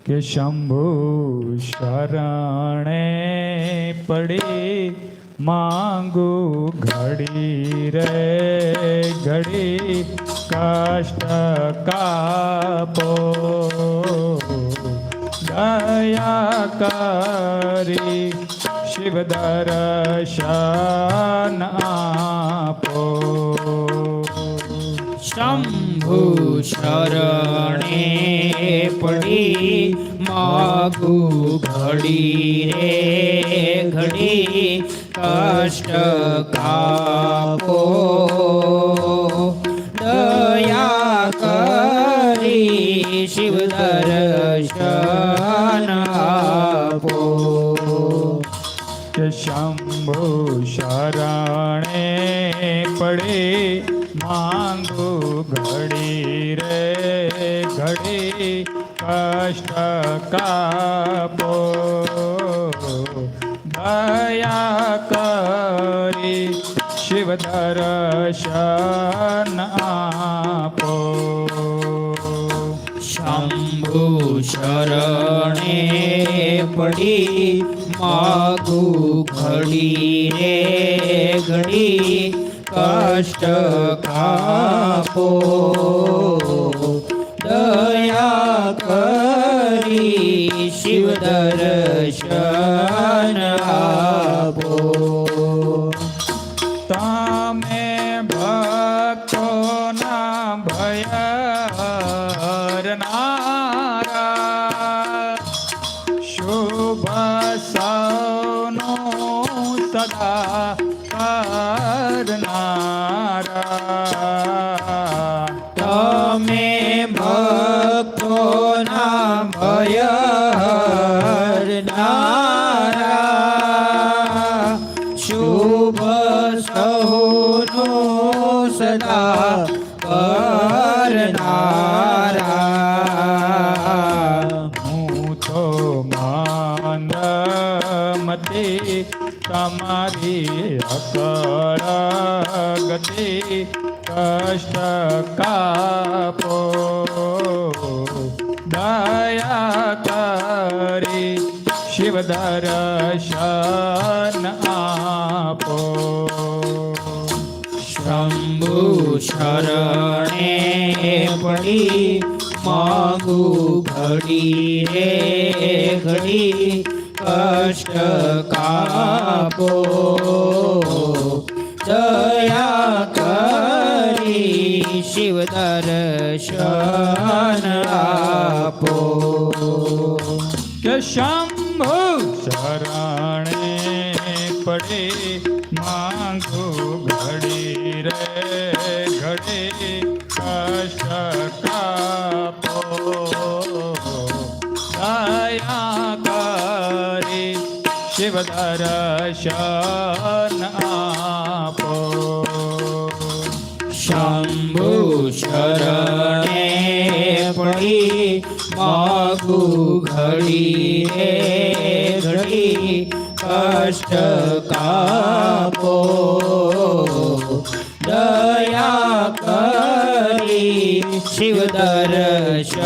કે શંભુ શરણે પડી માંગુ ઘડી રે ઘડી કષ્ટ કાપો દયા કરી શિવ દર્શન આપો શંભુ શરણે પડી માગુ ઘડી રે ઘડી કષ્ટ કાપો દયા કરી શિવ દર્શન આપો કે શંભુ શરણે પડી માંગુ ઘડી રે ઘડી કષ્ટ કાપો દયા કરી શિવ દર્શન આપો શંભુ શરણે પડી માગુ ઘડી રે ઘડી કષ્ટ કાપો દયા કરી શિવ દર્શન આપો તમે ભક્તોના ભય હરનારા શુભ સૌનો સદા કરનારા તમે ભક્તોના ભય હરનારા શુભ સૌનો સદા કરનારા હું તો મંદમતી તમારી અકળ ગતિ કષ્ટ કાપો દયા કરી શિવ દર્શન આપો શંભુ શરણે પડી માગુ ઘડી રે ઘડી કષ્ટ કાપો દયા કરી શિવ દર્શન આપો કે શંભુ શરણે પડી માંગુ ઘડી રે ઘડી કષ્ટ કાપો દયા કરી શિવ દર્શન આપો શંભુ શરણે પડી માગુ ઘડી રે ઘડી કષ્ટ કાપો દયા કરી શિવ દર્શન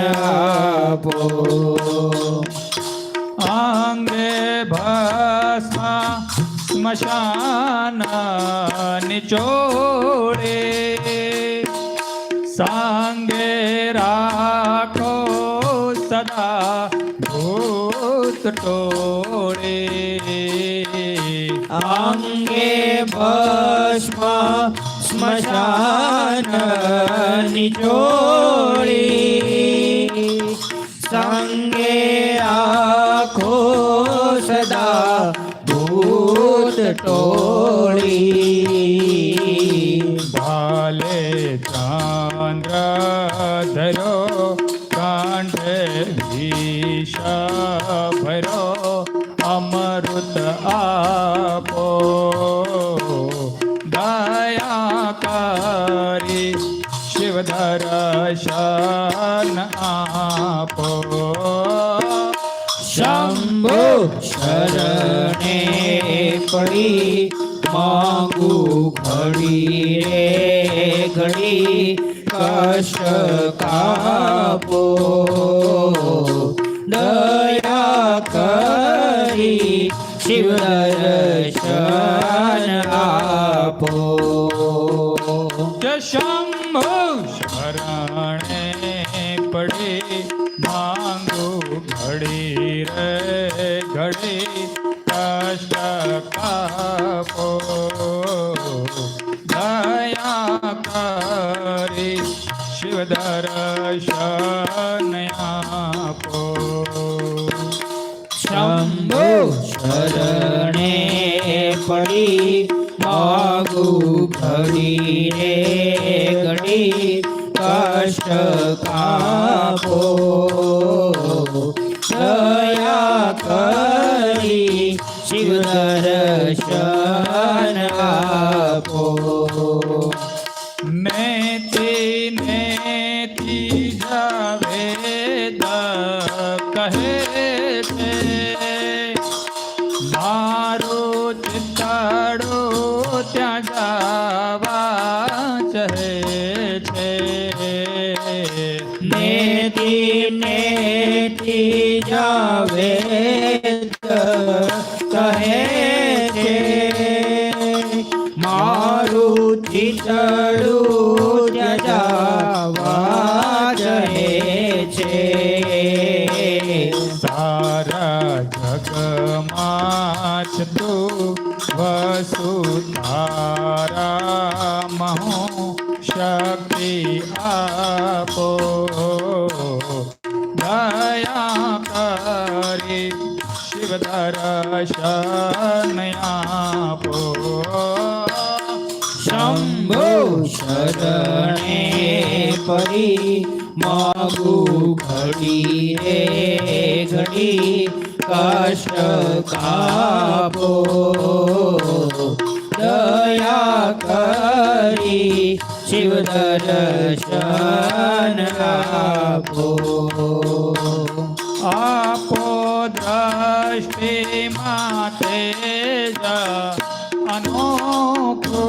આપો આંગે ભસ્મા સ્મશાન નિચોડે સાંગે રાખો સદા ભૂત ટોળે અંગે ભસ્મ સ્મશાન નિચોડી સંગે આખો સદા ભૂત ટોળી ભાલે ચંદ્ર ધરો કાંઠે વિષ ભરો અમૃત આપો દયા કરી શિવ દર્શન આપો શંભો શરણે પડી માંગુ ઘડી રે ઘડી કષ્ટ કાપો દયા કરી શિવ દર્શન આપો. કે શંભુ શરણે પડી માંગુ ઘડી રે ઘડી કષ્ટ કાપો. દયા કરી શિવ દર્શન આપો. શંભુ શરણે પડી માગુ ઘડી રે ઘડી કષ્ટ કાપો. દયા કરી શિવ દર્શન આપો. નેતી નેતી જાવેદ કહે છે મારું ચિતાડું ત્યાં જાવા ચહે છે. નેતી નેતી જાવે કહે છે મારું ચિતડું જજાવા જહે છે. સારા જગમાં જ તું વસુધારા મહુ શક્તિ આપો. દયા કરી શિવ દર્શન આપો. શંભુ શરણે પડી માગુ ઘડી રે ઘડી કષ્ટ કાપો. દયા કરી શિવ દર્શન આપો. આપો દ્રષ્ટિ માતે અનોખો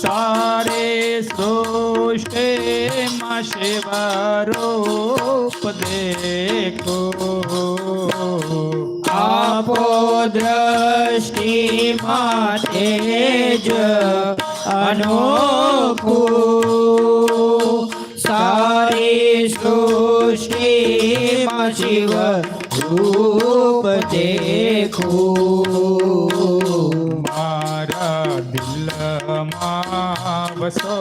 સારે સૃષ્ટિમાં શિવ રૂપ દેખો. આપો દ્રષ્ટિ માટે જ અનોખું સારી સૃષ્ટિમાં શિવ રૂપ દેખું. મારા દિલમાં વસો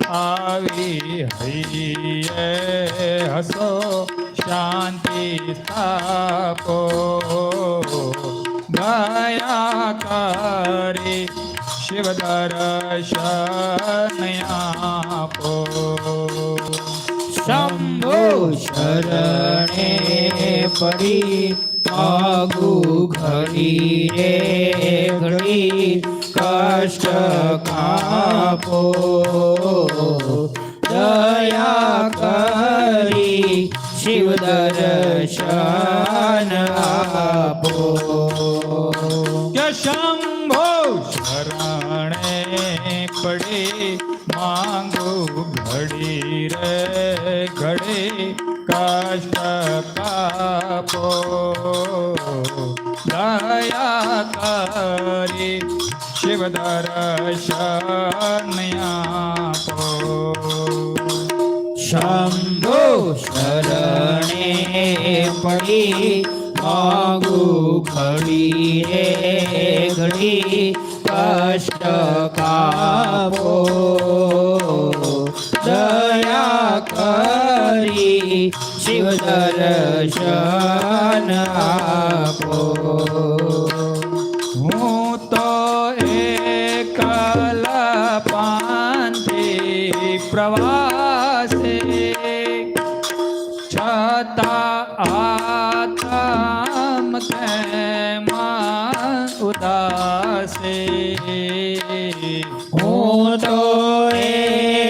આવી હૈયે હસો શાંતિ સ્થાપો. દયા કરી શિવ દર્શન આપો. શંભુ શરણે પડી માગુ ઘડી રે ઘડી કષ્ટ કાપો. દયા કરી શિવ દર્શન આપો. કે શંભો શરણે પડી માંગુ ઘડી રે ઘડી કષ્ટ કાપો. દયા કરી શિવ દર્શન આપો. શંભુ શરણે પડી માગુ ઘડી રે ઘડી કષ્ટ કાપો. દયા કરી શિવ દર્શન આપો. હું તો એકલા પાંથી પ્રવાસે છતાં આત્મ કેમાં ઉદાસે. હું તો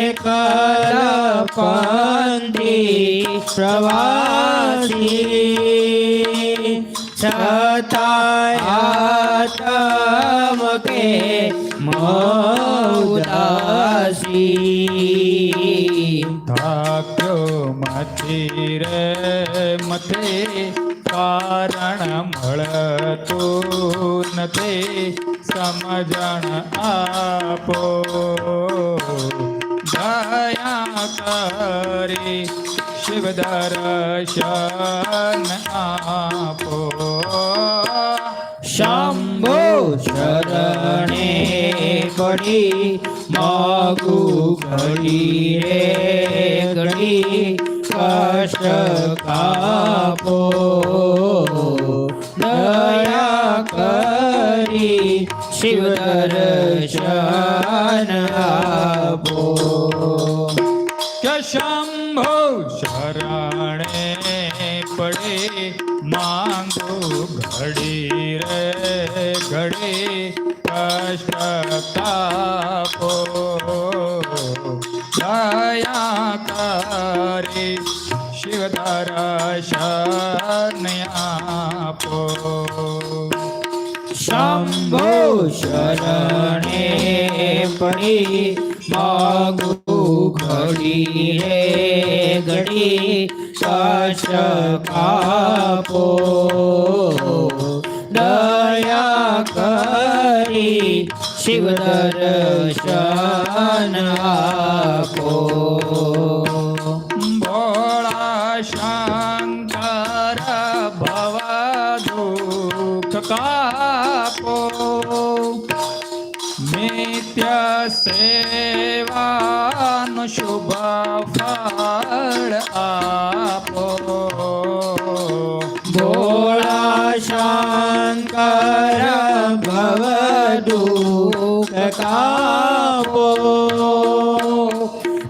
એકલા પંથી પ્રવાસી છતાં આત્મ કે ઉદાસી. થાક્યો મથી નથી રે મથે કારણ મળતું નથી સમજણ આપો દયા કરી શિવ દર્શન આપો શંભો શરણે પડી માગુ ઘડી રે ઘડી કષ્ટ કાપો દયા કરી શિવ દર્શન આપો કે શંભો શરણે પડે માંગુ ઘડી રે ઘડી કષ્ટ કાપો દયા કરી શિવ દર્શન આપો શંભો શરણે પડી માગુ ઘડી રે ઘડી કષ્ટ કાપો દયા કરી શિવ દર્શન આપો ભોળા શંકર ભવ દુઃખ કાપો નિત્ય સેવાનું શુભ ફળ આપો ભોળા શંકર ભવ દુઃખ કાપો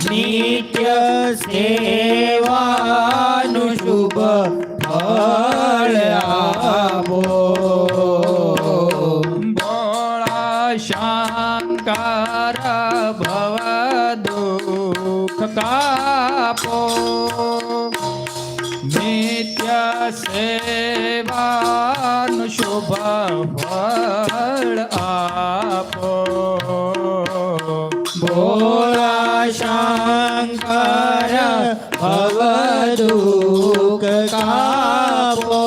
નિત્ય સેવાનું શુભ ફળ આપો ભોળા શંકર ભવ દુઃખ કાપો નિત્ય સેવાનું શુભ ફળ આપો ભોળા શંકર ભવ દુઃખ કાપો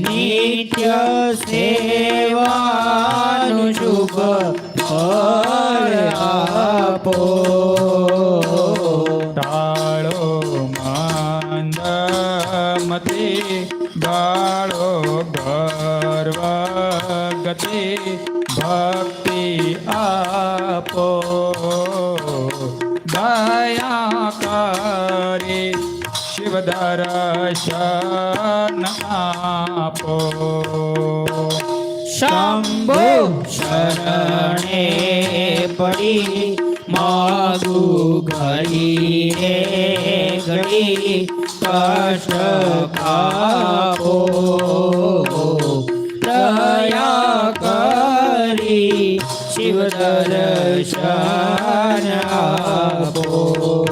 નિત્ય સેવાનું શુભ ફળ આપો ટાળો માંદ મતી ગાળો ગર્વ ગતિ ભક્તિ આપો દયા કરી શિવ દર્શન આપો શંભો શરણે પડી માગુ ઘડી રે ઘડી કષ્ટ કાપો દયા કરી શિવ દર્શન આપો